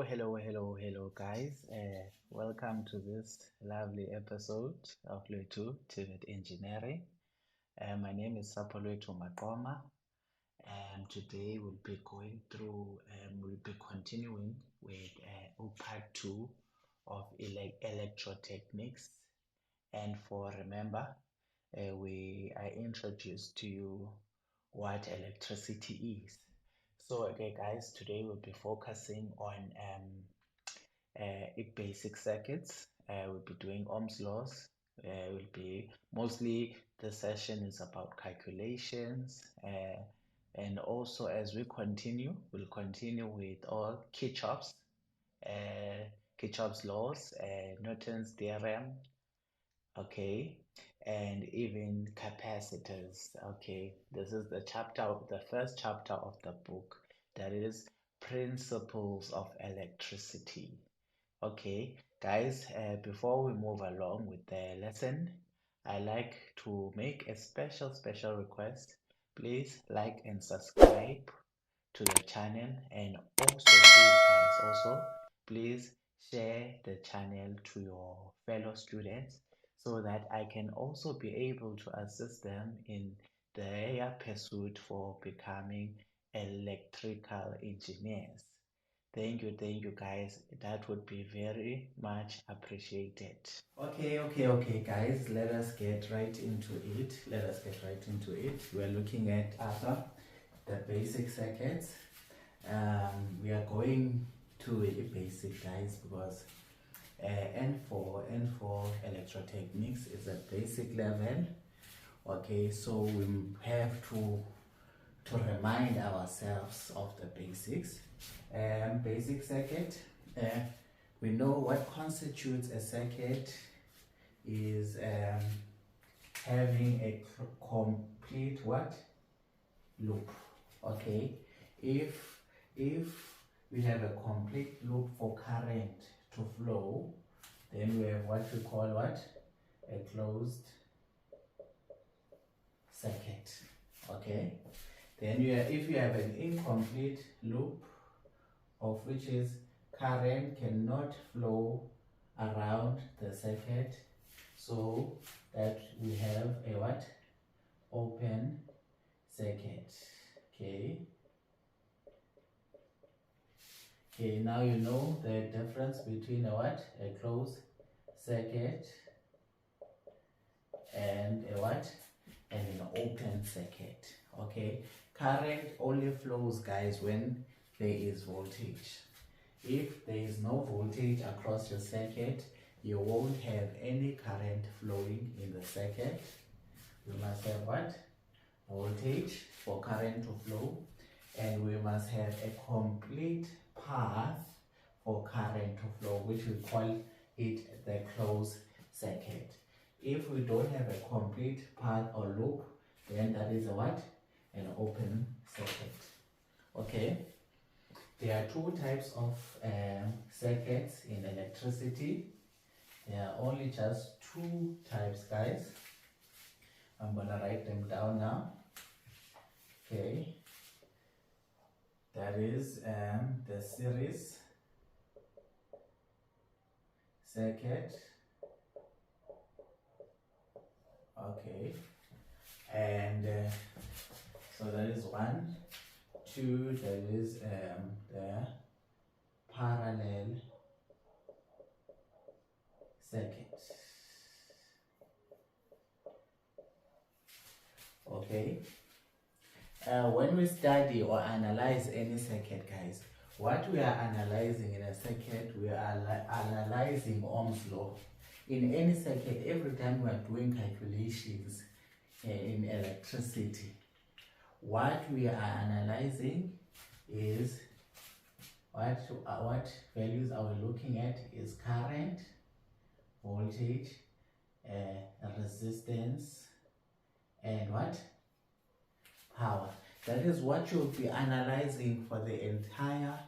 Hello, guys. Welcome to this lovely episode of Electro-technics Engineering. My name is Sapolwethu Maqoma, and today we'll be continuing with part two of electrotechnics. And for remember, I introduced to you what electricity is. So, okay, guys, today we'll be focusing on basic circuits. We'll be doing Ohm's laws. Will be mostly the session is about calculations, and also as we continue, we'll continue with all uh, Kirchhoff's laws, Newton's theorem, okay, and even capacitors. Okay, this is the first chapter of the book, that is principles of electricity. Okay, guys, before we move along with the lesson, I like to make a special request. Please like and subscribe to the channel, and also please share the channel to your fellow students so that I can also be able to assist them in their pursuit for becoming electrical engineers. Thank you guys. That would be very much appreciated. Okay, guys. Let us get right into it. We're looking at the basic circuits. We are going to a basic, guys, because N4 electrotechnics is a basic level. Okay, so we have to remind ourselves of the basics. Basic circuit. We know what constitutes a circuit is having a complete what loop. Okay, if we have a complete loop for current to flow, then we have what we call what a closed circuit. Okay, then if you have an incomplete loop, of which is current cannot flow around the circuit, so that we have a what open circuit. Okay, now you know the difference between a what a closed circuit and a what and an open circuit. Okay, current only flows, guys, when there is voltage. If there is no voltage across your circuit, you won't have any current flowing in the circuit. You must have what voltage for current to flow, and we must have a complete path for current to flow, which we call it the closed circuit. If we don't have a complete path or loop, then that is a what an open circuit. Okay, there are two types of circuits in electricity. There are only just two types, guys. I'm gonna write them down now. Okay, that is the series circuit. Okay, and so that is 1, 2. That is the parallel circuit. Okay, when we study or analyze any circuit, guys, what we are analyzing in a circuit, we are analyzing Ohm's law. In any circuit, every time we are doing calculations in electricity, what we are analyzing is what values are we looking at is current, voltage, resistance, and what power. That is what you'll be analyzing for the entire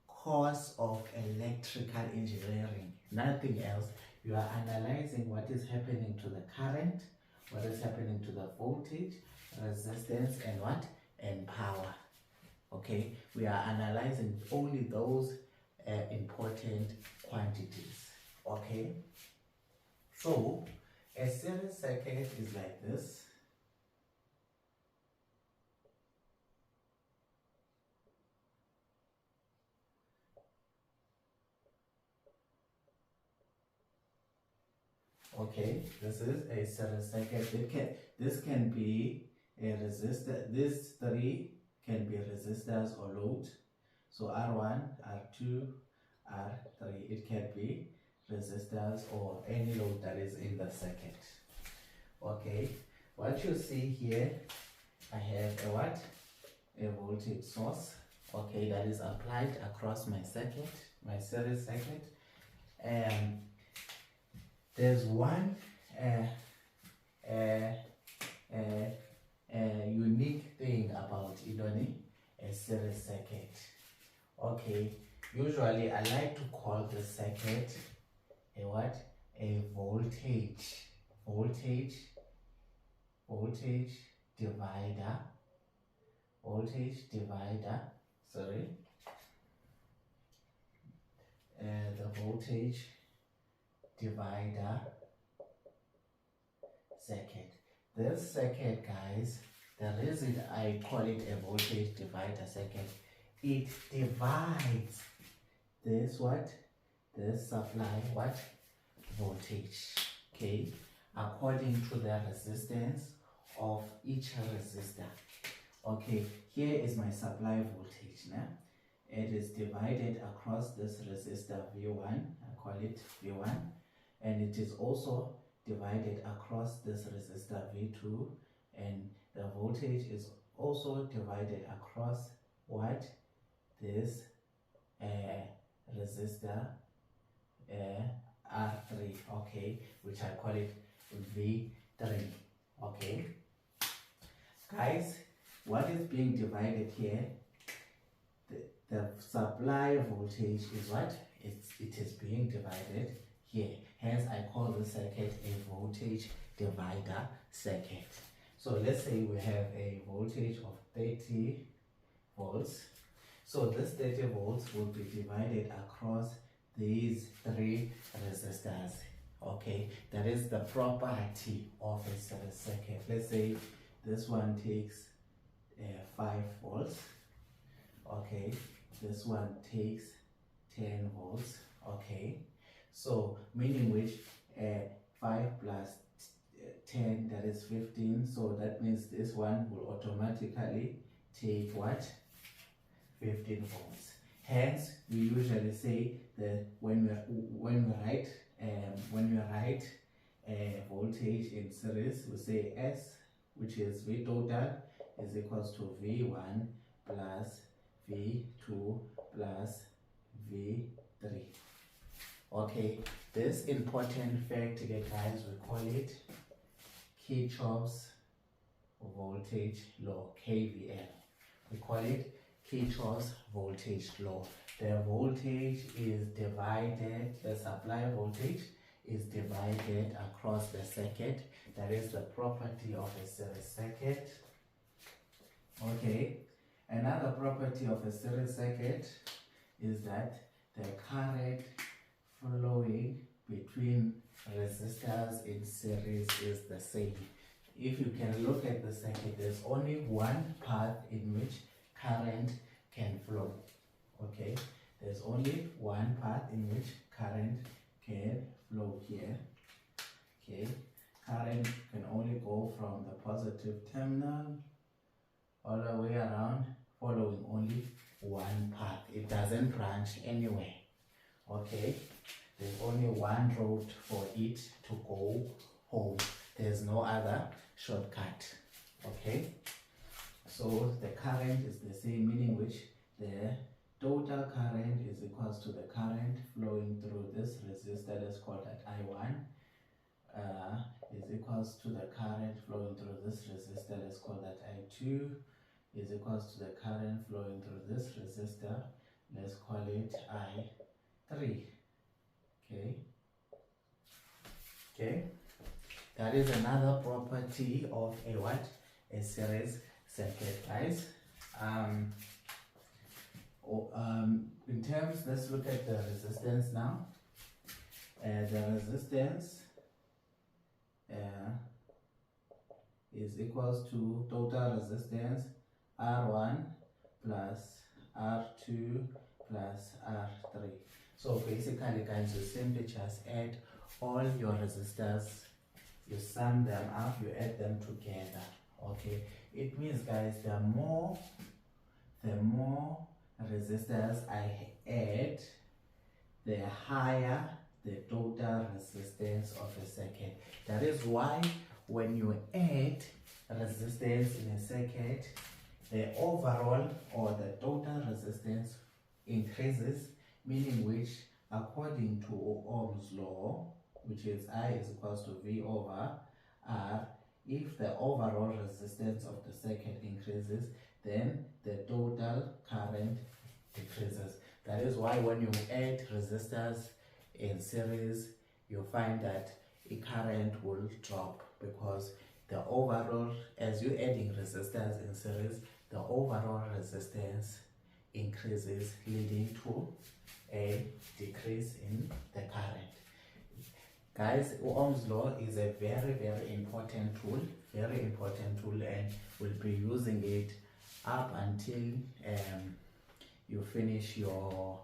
course of electrical engineering. Nothing else. You are analyzing what is happening to the current, what is happening to the voltage, resistance, and what and power. Okay, we are analyzing only those important quantities. Okay, so a series circuit is like this. Okay, this is a series circuit. This can be a resistor. These three can be resistors or load. So R1, R2, R3. It can be resistors or any load that is in the circuit. Okay, what you see here, I have a what? A voltage source. Okay, that is applied across my circuit, my series circuit. And there's one unique thing about Idoni, a series circuit. Okay, usually I like to call the circuit a what? A voltage divider. Sorry. The voltage divider circuit. This circuit, guys, the reason I call it a voltage divider circuit, it divides this what? This supply what? Voltage. Okay, according to the resistance of each resistor. Okay, here is my supply voltage now. It is divided across this resistor V1, I call it V1, and it is also divided across this resistor V2, and the voltage is also divided across what? This resistor R3, okay, which I call it V3, okay. Guys, what is being divided here? The supply voltage is what? It is being divided here. Hence, I call this circuit a voltage divider circuit. So let's say we have a voltage of 30 volts. So this 30 volts will be divided across these three resistors. Okay, that is the property of a series circuit. Let's say this one takes 5 volts. Okay, this one takes 10 volts. Okay, so meaning which 5 plus 10, that is 15. So that means this one will automatically take what? 15 volts. Hence, we usually say that when we write voltage in series, we say S, which is V total, is equals to V1 plus V2 plus V3. Okay, this important fact here, guys, we call it Kirchhoff's voltage law, KVL. We call it Kirchhoff's voltage law. The voltage is divided, the supply voltage is divided across the circuit. That is the property of a series circuit. Okay, another property of a series circuit is that the current flowing between resistors in series is the same. If you can look at the circuit, there's only one path in which current can flow. Okay, there's only one path in which current can flow here. Okay, current can only go from the positive terminal all the way around, following only one path. It doesn't branch anywhere. Okay, there's only one road for it to go home. There's no other shortcut. Okay, so the current is the same, meaning which the total current is equals to the current flowing through this resistor, let's call that I1, is equals to the current flowing through this resistor, let's call that I2, is equals to the current flowing through this resistor, let's call it I3. Okay, that is another property of a what? A series circuit, guys. In terms, let's look at the resistance now. The resistance is equals to total resistance R1 plus R2 plus R3. So basically, guys, you simply just add all your resistors, you sum them up, you add them together. Okay, it means, guys, the more resistors I add, the higher the total resistance of a circuit. That is why when you add resistance in a circuit, the overall or the total resistance increases, meaning which, according to Ohm's law, which is I is equals to V over R, if the overall resistance of the circuit increases, then the total current decreases. That is why when you add resistors in series, you find that a current will drop, because the overall, as you're adding resistors in series, the overall resistance increases, leading to a decrease in the current. Guys, Ohm's law is a very, very important tool, and we'll be using it up until you finish your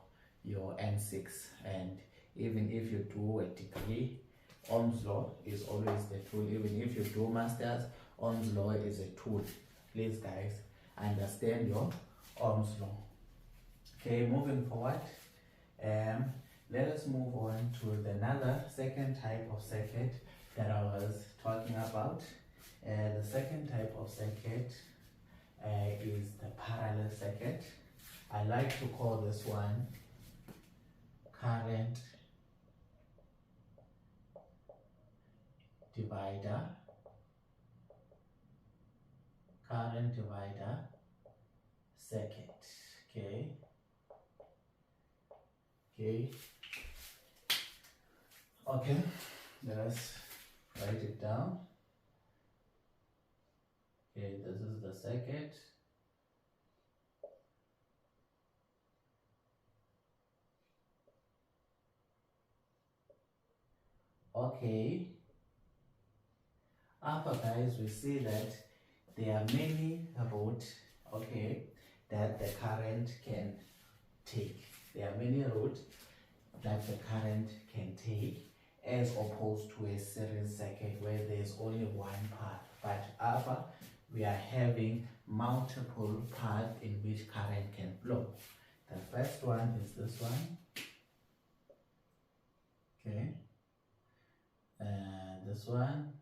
N6, and even if you do a degree, Ohm's law is always the tool. Even if you do masters, Ohm's law is a tool. Please, guys, understand your Ohm's law. Okay, moving forward, let us move on to another second type of circuit that I was talking about. The second type of circuit is the parallel circuit. I like to call this one current divider. Current divider circuit. Okay. Okay, let us write it down. Okay, this is the circuit. Okay, upper, guys, we see that there are many routes, okay, that the current can take. There are many routes that the current can take, as opposed to a series circuit where there's only one path. But upper, we are having multiple paths in which current can flow. The first one is this one. Okay. This one.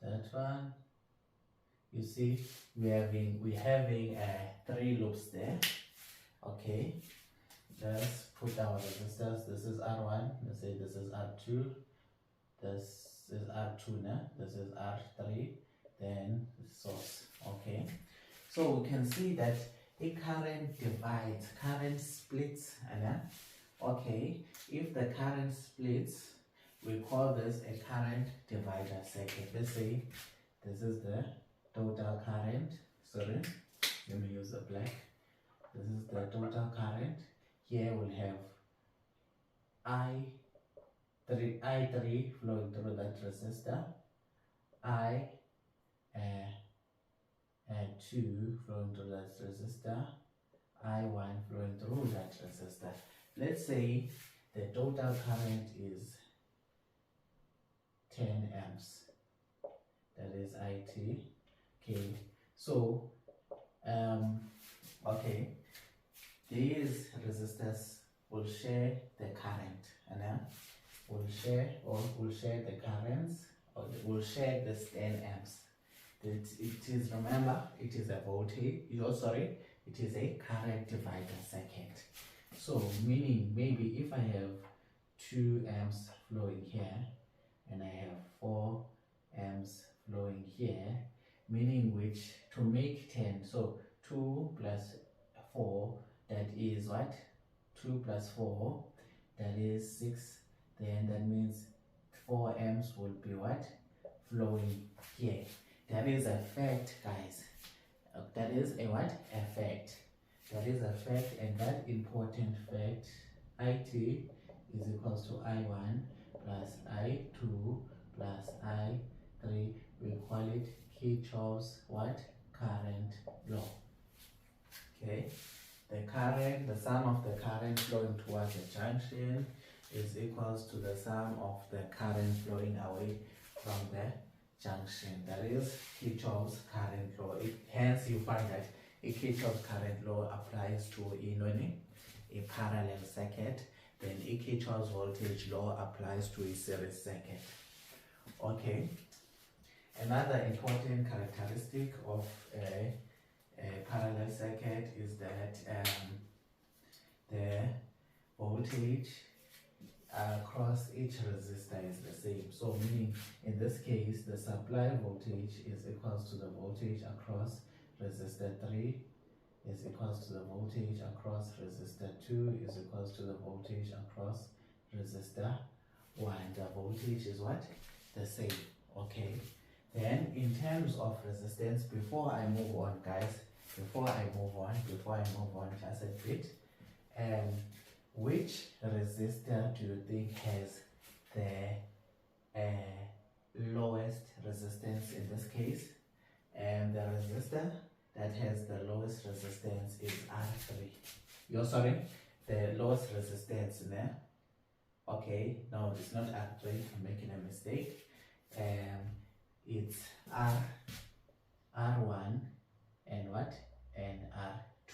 That one. You see, we're having 3 loops there. Okay. Let's put our resistors. This is R1. Let's say this is R2. This is R2 now. This is R3. Then the source. Okay. So we can see that a current divides, current splits. Okay. If the current splits, we call this a current divider circuit. Let's say this is the total current. Sorry, let me use the black. This is the total current. Here we'll have I3 flowing through that resistor, I2 flowing through that resistor, I1 flowing through that resistor. Let's say the total current is 10 amps. That is IT. Okay, so okay, these resistors will share the current, and will share the currents, or will share this 10 amps. It is, remember, it is a voltage. It is a current divider circuit. So meaning, maybe if I have 2 amps flowing here, and I have 4 amps flowing here, meaning which, to make 10, so 2 plus 4, that is what? 2 plus 4, that is 6. Then that means 4 amps will be what? Flowing here. That is a fact, guys. That is a what? A fact. That is a fact, and that important fact, IT is equals to I1 plus I2 plus I3. We call it Kirchhoff's what? Current law. Okay. The sum of the current flowing towards the junction is equals to the sum of the current flowing away from the junction. That is Kirchhoff's current law. Hence, you find that a Kirchhoff's current law applies to a parallel circuit. Then a Kirchhoff's voltage law applies to a series circuit. Okay. Another important characteristic of a parallel circuit is that the voltage across each resistor is the same. So meaning in this case the supply voltage is equals to the voltage across resistor 3 is equals to the voltage across resistor 2 is equals to the voltage across resistor 1. The voltage is what? The same. Okay. Then in terms of resistance, before I move on guys, before I move on just a bit, which resistor do you think has the lowest resistance in this case? And the resistor that has the lowest resistance is R3. The lowest resistance there. Okay, no, it's not R3, I'm making a mistake. It's R1 and what? And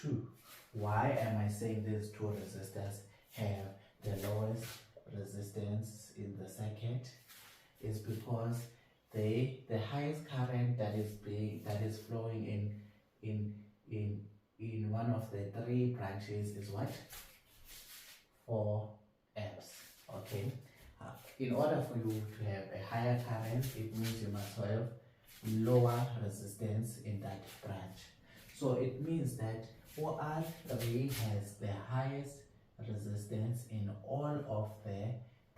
R2. Why am I saying these two resistors have the lowest resistance in the circuit? Is because the highest current that is flowing in one of the three branches is what? 4 amps. Okay. In order for you to have a higher current, it means you must have lower resistance in that branch. So it means that OR3 has the highest resistance in all of the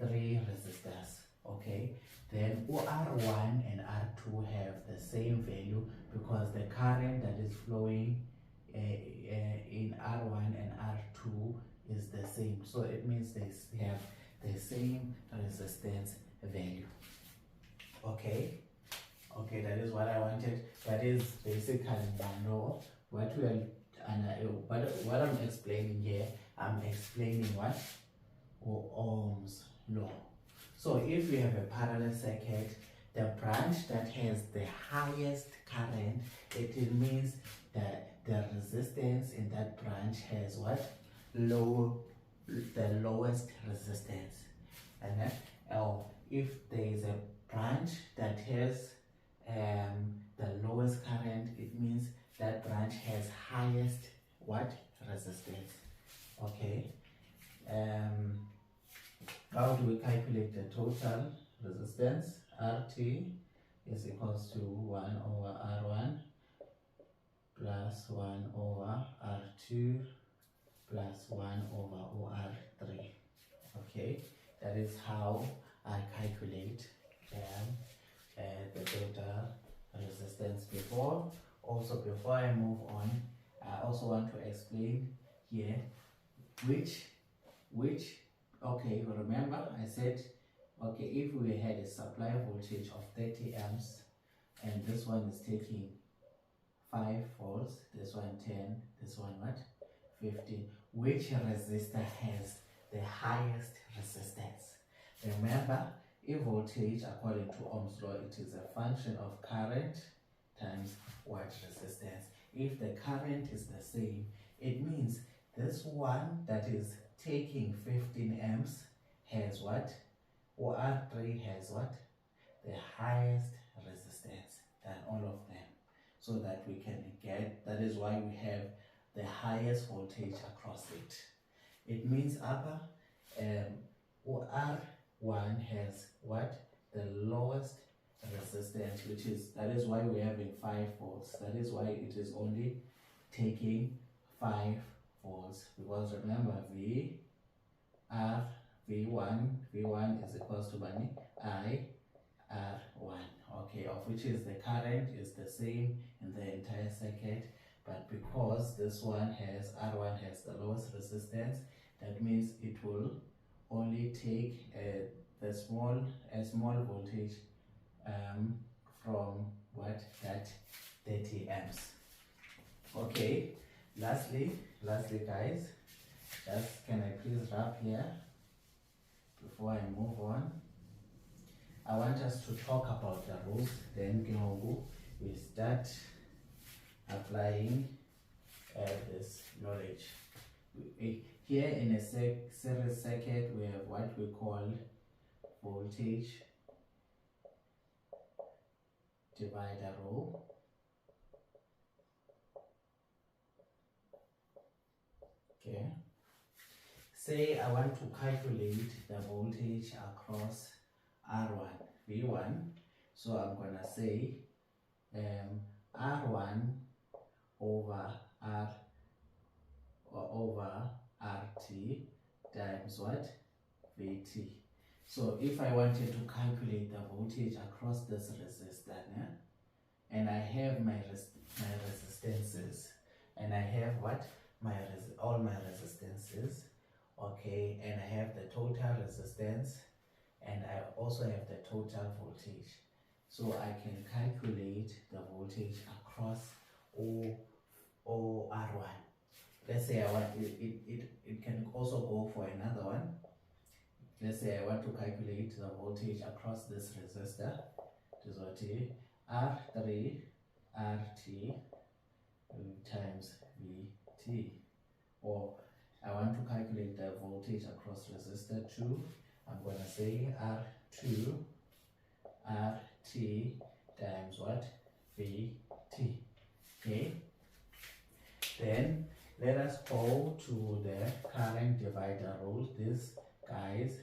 3 resistors. Okay. Then OR1 and R2 have the same value because the current that is flowing in R1 and R2 is the same. So it means they have the same resistance value. Okay. Okay, that is what I wanted. That is basically law. What I'm explaining here, I'm explaining what? Ohm's law. So if we have a parallel circuit, the branch that has the highest current, it means that the resistance in that branch has what? The lowest resistance. And then if there is a branch that has the lowest current, it means that branch has highest what? Resistance. Okay. How do we calculate the total resistance? RT is equals to 1 over R1 plus 1 over R2 plus 1 over OR3. Okay, that is how I calculate the total resistance. Before I move on, I also want to explain here which okay, remember I said, okay, if we had a supply voltage of 30 amps and this one is taking 5 volts, this one 10, this one what? 15. Which resistor has the highest resistance? Remember, a voltage according to Ohm's law, it is a function of current times what? Resistance. If the current is the same, it means this one that is taking 15 amps has what? OR3 has what? The highest resistance than all of them. So that we can get, that is why we have the highest voltage across it. It means upper OR1 has what? The lowest resistance, which is, that is why we're having 5 volts. That is why it is only taking 5 volts, because remember V1 is equals to I R1, okay, of which is the current is the same in the entire circuit. but because this one has R1 has the lowest resistance, that means it will only take a small voltage from what, that 30 amps. Okay, lastly guys, just can I please wrap here before I move on? I want us to talk about the rules, then we start applying this knowledge. Here in a series circuit, we have what we call voltage divider rule. Okay. Say I want to calculate the voltage across R1, V1. So I'm gonna say R1 over RT times what? Vt. So if I wanted to calculate the voltage across this resistor, and I have my resistances, and I have what? All my resistances, okay, and I have the total resistance, and I also have the total voltage. So I can calculate the voltage across R1. Let's say I want it can also go for another one. Let's say I want to calculate the voltage across this resistor. This is what R3 RT times Vt. Or I want to calculate the voltage across resistor 2. I'm going to say R2 RT times what? Vt. Okay. Then let us go to the current divider rule. This guys,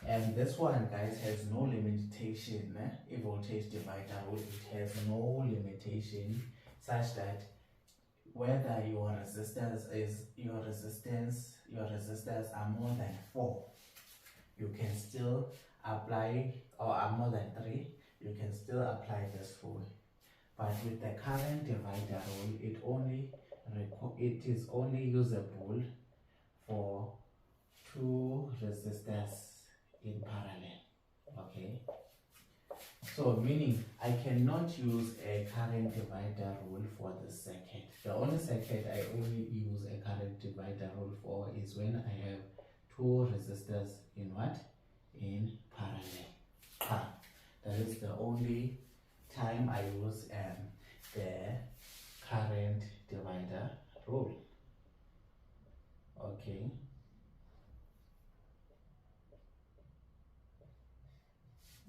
and this one guys has no limitation. A voltage divider rule, it has no limitation such that whether your resistors are more than 4, you can still apply, or are more than 3, you can still apply this rule. But with the current divider rule, it is only usable for 2 resistors in parallel. Okay. So meaning I cannot use a current divider rule for this circuit. The only circuit I only use a current divider rule for is when I have 2 resistors in what? In parallel. That is the only time I use the current divider rule. Okay.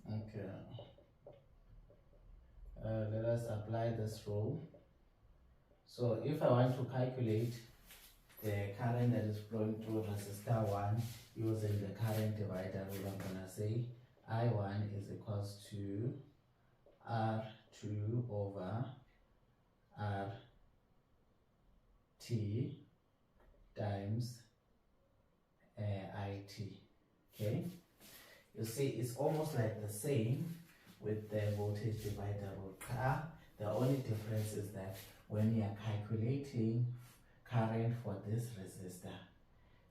Okay. Let us apply this rule. So if I want to calculate the current that is flowing through resistor 1 using the current divider rule, I'm going to say I1 is equals to R2 over RT times IT. Okay, you see it's almost like the same with the voltage divider rule. The only difference is that when you are calculating current for this resistor,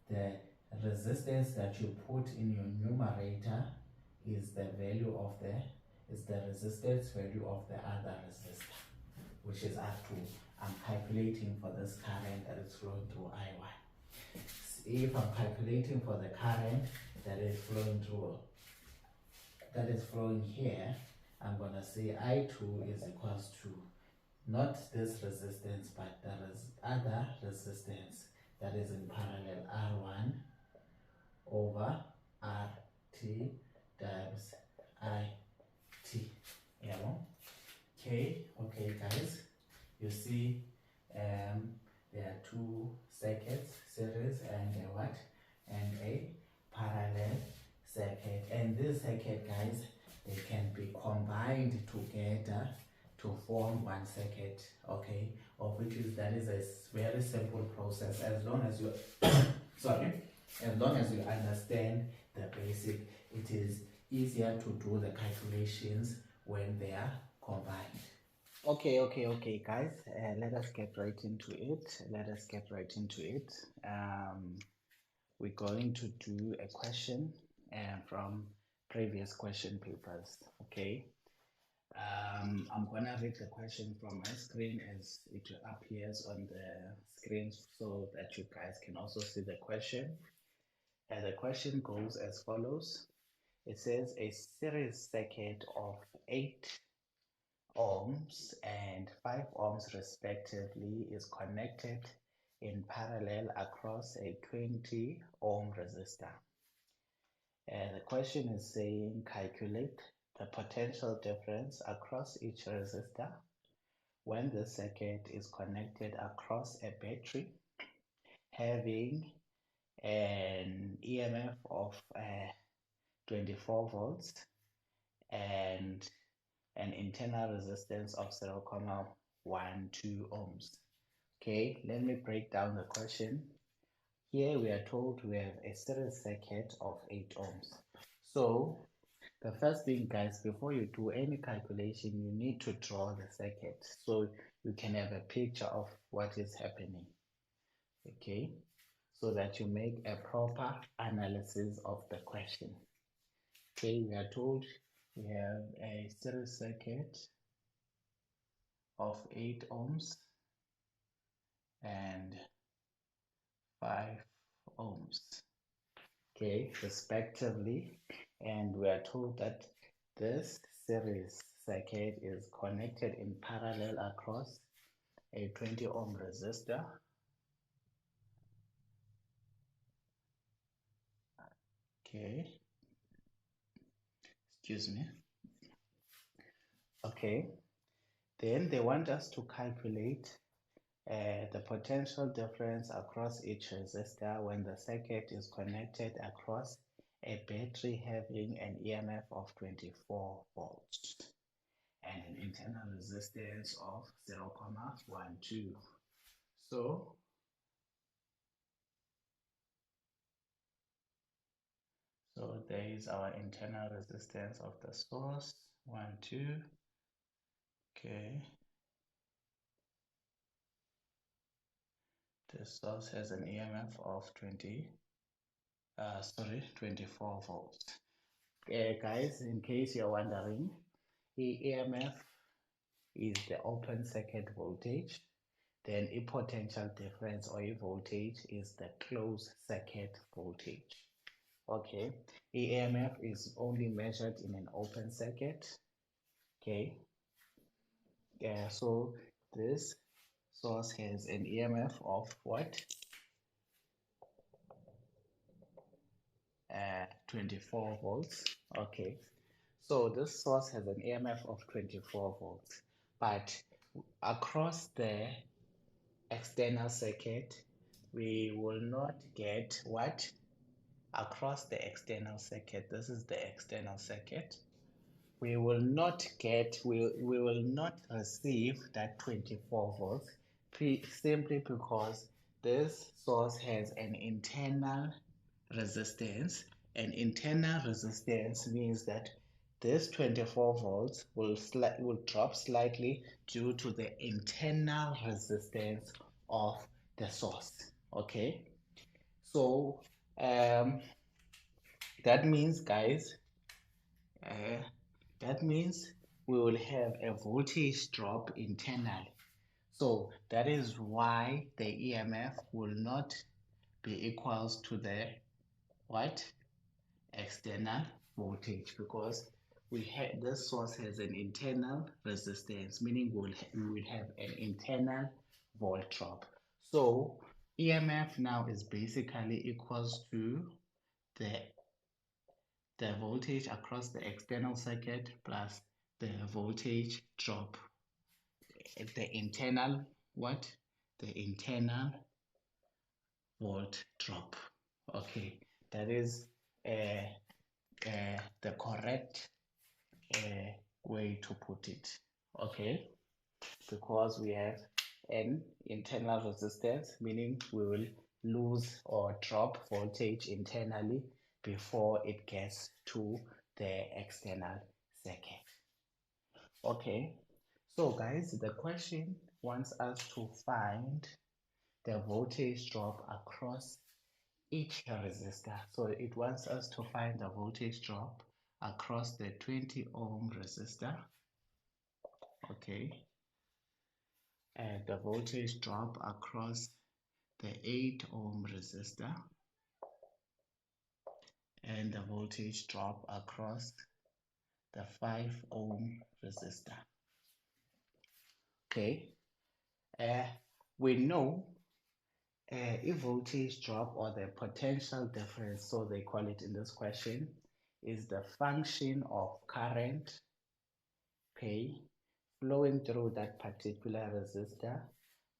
the resistance that you put in your numerator is the value of the resistance value of the other resistor, which is R2. I'm calculating for this current that is flowing through I1. If I'm calculating for the current that is flowing here, I'm gonna say I2 is equals to not this resistance but the other resistance that is in parallel, R1 over RT times IT. Yeah. Okay, guys, you see there are 2 circuits, series and a parallel circuit, and this circuit guys, they can be combined together to form one circuit, okay, that is a very simple process as long as you as long as you understand the basic. It is easier to do the calculations when they are combined. Okay, guys. Let us get right into it. We're going to do a question from previous question papers. Okay. I'm gonna read the question from my screen as it appears on the screen so that you guys can also see the question. And the question goes as follows. It says a series circuit of 8 ohms and 5 ohms respectively is connected in parallel across a 20 ohm resistor. And the question is saying calculate the potential difference across each resistor when the circuit is connected across a battery having an EMF of 24 volts and an internal resistance of 0.12 ohms. Okay, let me break down the question. Here we are told we have a series circuit of 8 ohms. So the first thing, guys, before you do any calculation, you need to draw the circuit so you can have a picture of what is happening. Okay, so that you make a proper analysis of the question. Okay, we are told we have a series circuit of 8 ohms and 5 ohms, okay, respectively, and we are told that this series circuit is connected in parallel across a 20 ohm resistor, okay, excuse me, okay, then they want us to calculate the potential difference across each resistor when the circuit is connected across a battery having an EMF of 24 volts and an internal resistance of 0.12. So there is our internal resistance of the source, 1, 2, okay. The source has an EMF of 24 volts. Guys, in case you're wondering, the EMF is the open circuit voltage, then a potential difference or a voltage is the closed circuit voltage. Okay, EMF is only measured in an open circuit. Okay, yeah, so this source has an EMF of what? 24 volts. Okay, so this source has an EMF of 24 volts, but across the external circuit, we will not get what? Across the external circuit, this is the external circuit, we will not receive that 24 volts simply because this source has an internal resistance. An internal resistance means that this 24 volts will drop slightly due to the internal resistance of the source. Okay, so that means, guys, that means we will have a voltage drop internally. So that is why the EMF will not be equals to the what? External voltage, because this source has an internal resistance, meaning we will have an internal volt drop. So EMF now is basically equals to the voltage across the external circuit plus the voltage drop, the internal what? The internal volt drop. Okay, that is the correct way to put it. Okay, because we have an internal resistance, meaning we will lose or drop voltage internally before it gets to the external circuit. Okay, So guys, the question wants us to find the voltage drop across each resistor. So it wants us to find the voltage drop across the 20 ohm resistor, okay, and the voltage drop across the 8 ohm resistor, and the voltage drop across the 5 ohm resistor. Okay, we know if voltage drop or the potential difference, so they call it in this question, is the function of current K flowing through that particular resistor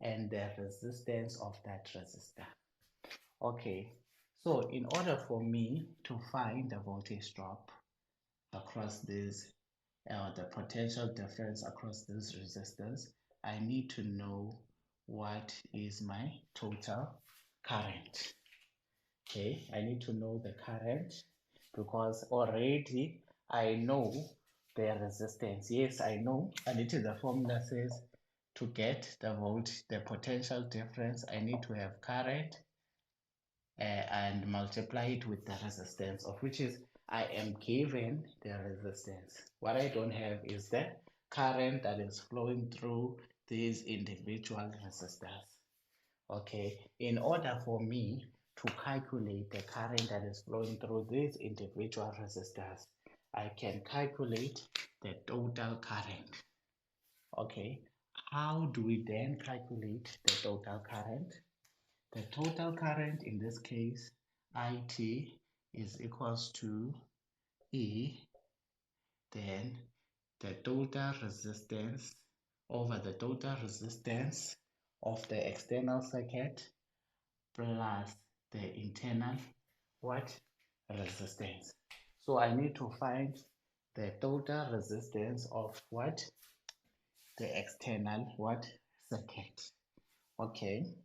and the resistance of that resistor. Okay, so in order for me to find the voltage drop across these, the potential difference across these resistors, I need to know what is my total current. Okay, I need to know the current because already I know the resistance. Yes, I know, and it is the formula says to get the potential difference, I need to have current and multiply it with the resistance, of which is I am given the resistance. What I don't have is the current that is flowing through these individual resistors. Okay, in order for me to calculate the current that is flowing through these individual resistors, I can calculate the total current. Okay, how do we then calculate the total current? The total current in this case, IT, is equals to E, then the total resistance over the total resistance of the external circuit plus the internal what resistance. So I need to find the total resistance of what the external what circuit. Okay,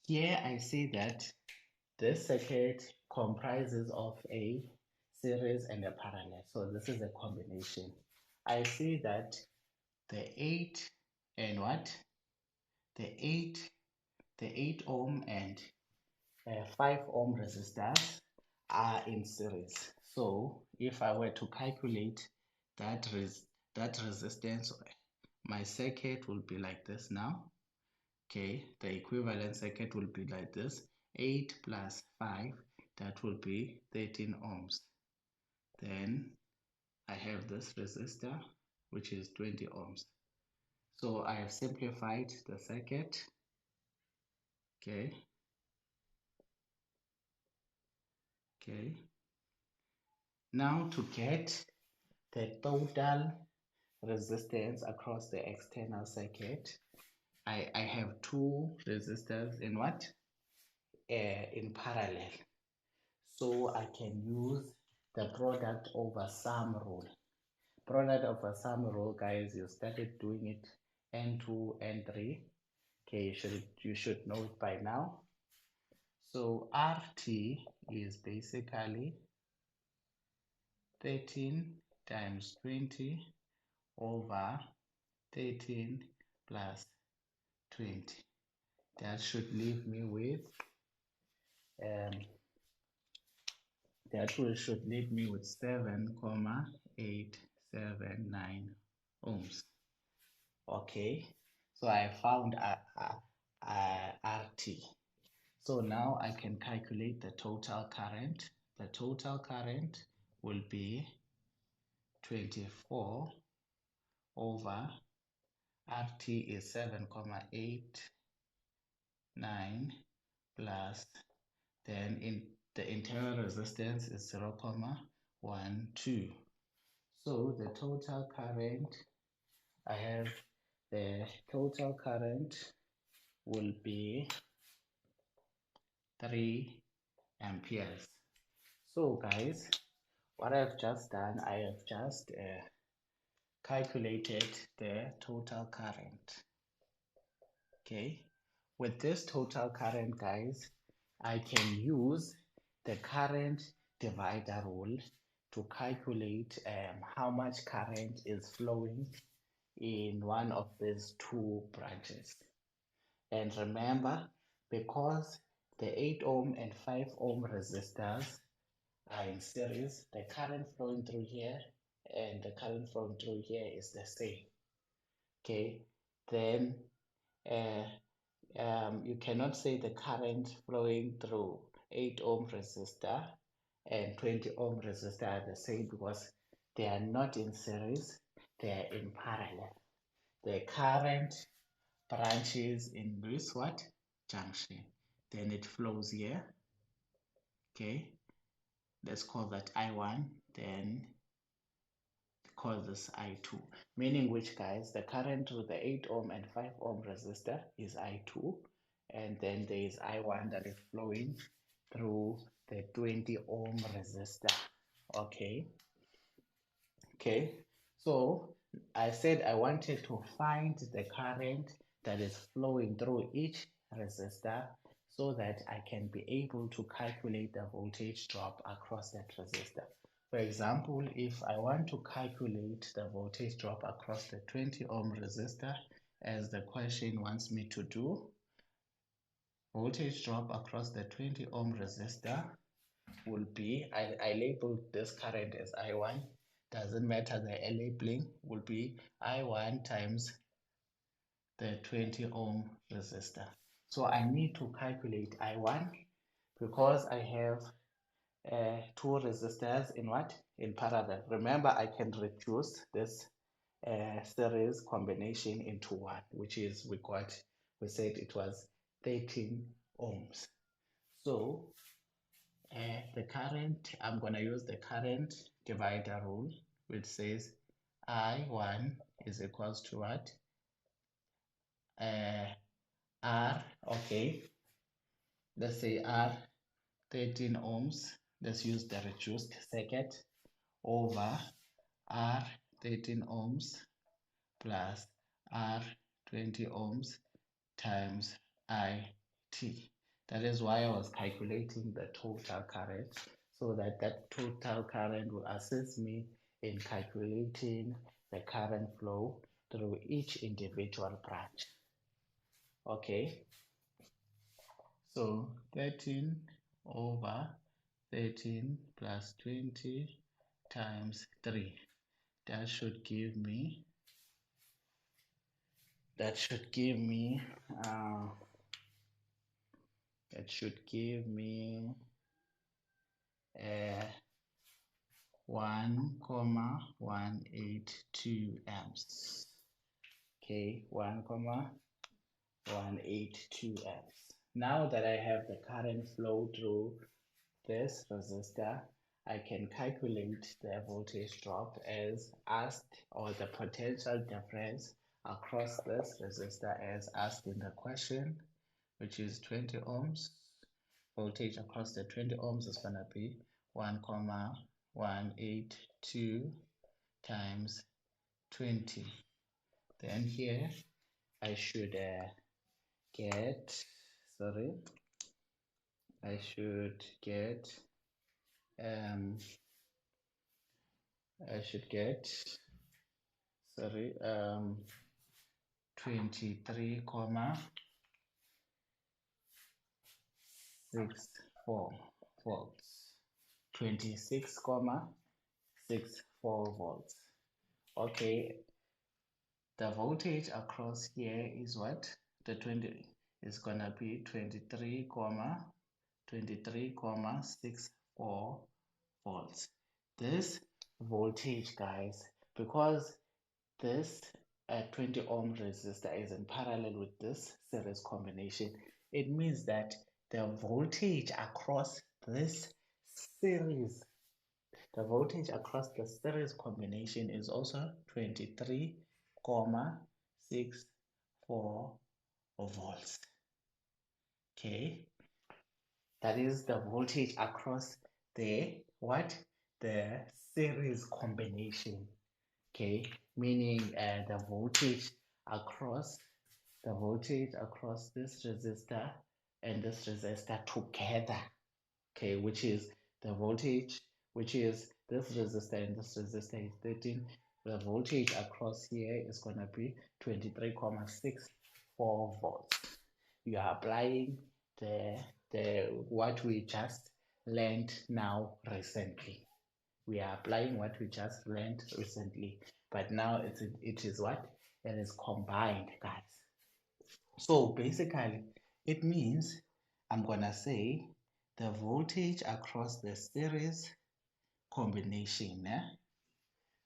here I see that this circuit comprises of a series and a parallel. So this is a combination. I see that the 8 and what the 8 the 8 ohm and 5 ohm resistors are in series. So if I were to calculate that resistance, my circuit will be like this now. Okay, the equivalent circuit will be like this: 8 plus 5, that will be 13 ohms. Then I have this resistor, which is 20 ohms. So I have simplified the circuit. Okay. Now to get the total resistance across the external circuit, I have two resistors in what? In parallel. So I can use the product over sum rule. Product over sum rule, guys, you started doing it N2, N3. Okay, you should know it by now. So RT is basically 13 times 20 over 13 plus 20. That should leave me with should leave me with 7,879 ohms. Okay, so I found RT. So now I can calculate the total current. The total current will be 24 over RT is 7,879 plus, then in the internal resistance is 0,12. So the total current, I have the total current will be 3 amperes. So guys, what I've just done, I have just calculated the total current. Okay, with this total current, guys, I can use the current divider rule to calculate how much current is flowing in one of these two branches. And remember, because the 8 ohm and 5 ohm resistors are in series, the current flowing through here and the current flowing through here is the same. Okay, then you cannot say the current flowing through 8 ohm resistor and 20 ohm resistor are the same because they are not in series, they are in parallel. The current branches in this what? Junction. Then it flows here. Okay, let's call that I1, then call this I2, meaning which, guys, the current through the 8 ohm and 5 ohm resistor is I2, and then there is I1 that is flowing through the 20 ohm resistor. Okay, so I said I wanted to find the current that is flowing through each resistor so that I can be able to calculate the voltage drop across that resistor. For example, if I want to calculate the voltage drop across the 20 ohm resistor, as the question wants me to do, voltage drop across the 20 ohm resistor will be, I labeled this current as I1, doesn't matter the labeling, will be I1 times the 20 ohm resistor. So I need to calculate I1 because I have two resistors in what? In parallel. Remember, I can reduce this series combination into one, which is we said it was 13 ohms. So the current, I'm going to use the current divider rule, which says I1 is equals to what? R, okay, let's say R 13 ohms, let's use the reduced circuit, over R 13 ohms plus R 20 ohms times IT. That is why I was calculating the total current, so that that total current will assist me in calculating the current flow through each individual branch. Okay, so 13 over 13 plus 20 times 3. That should give me uh, 1,182 amps. Okay, 1,182 amps. Now that I have the current flow through this resistor, I can calculate the voltage drop as asked, or the potential difference across this resistor as asked in the question, which is 20 ohms. Voltage across the 20 ohms is going to be 1,182 times 20. Then here I should get, I should get 23,64 volts. 26,64 volts. Okay, the voltage across here is what? The 20 is gonna be 23,64 volts. This voltage, guys, because this 20 ohm resistor is in parallel with this series combination, it means that the voltage across this series, the voltage across the series combination is also 23,64 volts. Okay, that is the voltage across the what? The series combination. Okay, meaning the voltage across this resistor and this resistor together. Okay, which is the voltage, which is this resistor and this resistor is 13. The voltage across here is going to be 23.64 volts. You are applying the what we just learned now recently. We are applying what we just learned recently, but now it is what? It is combined, guys. So basically, it means I'm gonna say the voltage across the series combination.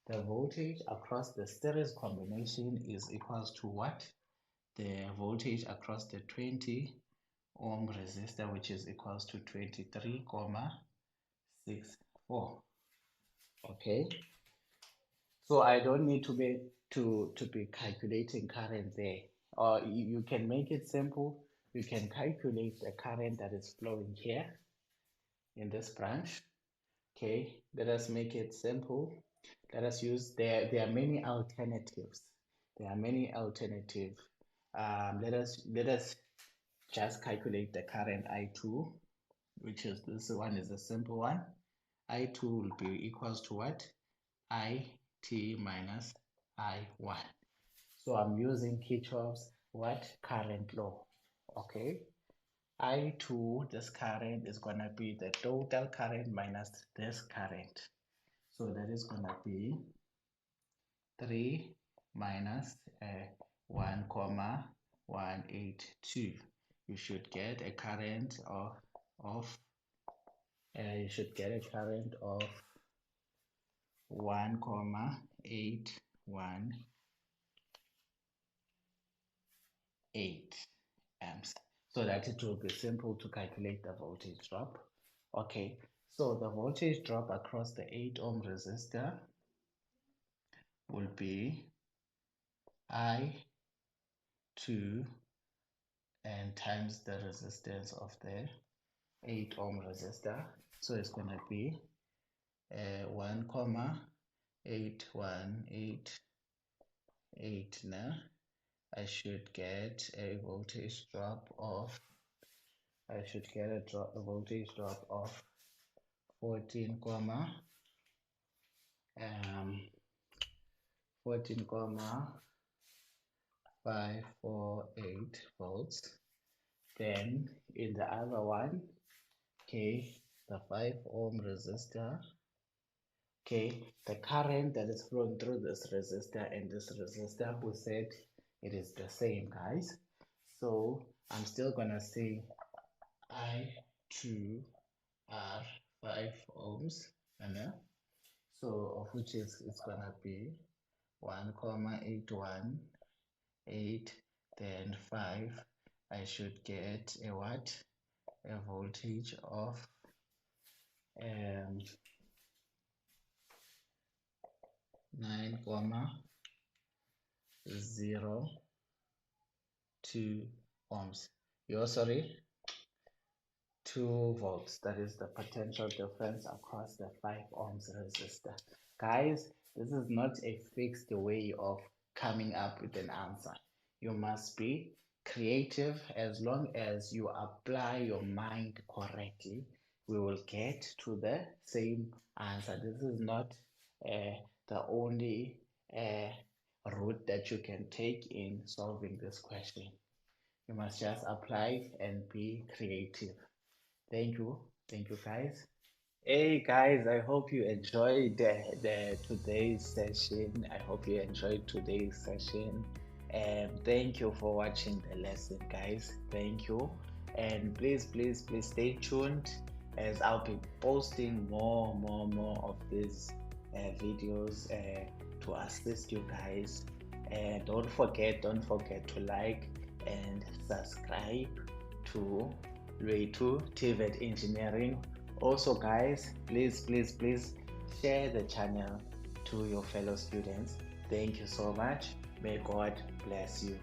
The voltage across the series combination is equals to what? The voltage across the 20 ohm resistor, which is equals to 23.64. Okay, so I don't need to be calculating current there, or you can make it simple. You can calculate the current that is flowing here in this branch. Okay, let us make it simple. Let us use, there are many alternatives. There are many alternatives. Let us just calculate the current I2, which is, this one is a simple one. I2 will be equals to what? IT minus I1. So I'm using Kirchhoff's what? Current law. Okay. I2, this current is going to be the total current minus this current. So that is going to be 3 minus 1,182. You should get a current of 1,818 amps, so that it will be simple to calculate the voltage drop. Okay, so the voltage drop across the 8 ohm resistor will be I2 and times the resistance of the 8 ohm resistor. So it's going to be 1,818. Now I should get a voltage drop of 14,548 volts. Then in the other one, okay, the 5 ohm resistor, okay, the current that is flowing through this resistor and this resistor, we said it is the same, guys. So I'm still gonna say I2 are 5 ohms, so of which it's gonna be 1,818, then 5. I should get a what? A voltage of 9,02 ohms. Sorry, 2 volts. That is the potential difference across the 5 ohms resistor. Guys, this is not a fixed way of coming up with an answer. You must be creative. As long as you apply your mind correctly, we will get to the same answer. This is not the only route that you can take in solving this question. You must just apply and be creative. Thank you guys. Hey guys, I hope you enjoyed today's session. I hope you enjoyed today's session, and thank you for watching the lesson, guys. Thank you, and please stay tuned, as I'll be posting more of these videos to assist you guys. And don't forget to like and subscribe to Raytu TVET Engineering. Also, guys, please share the channel to your fellow students. Thank you so much. May God bless you.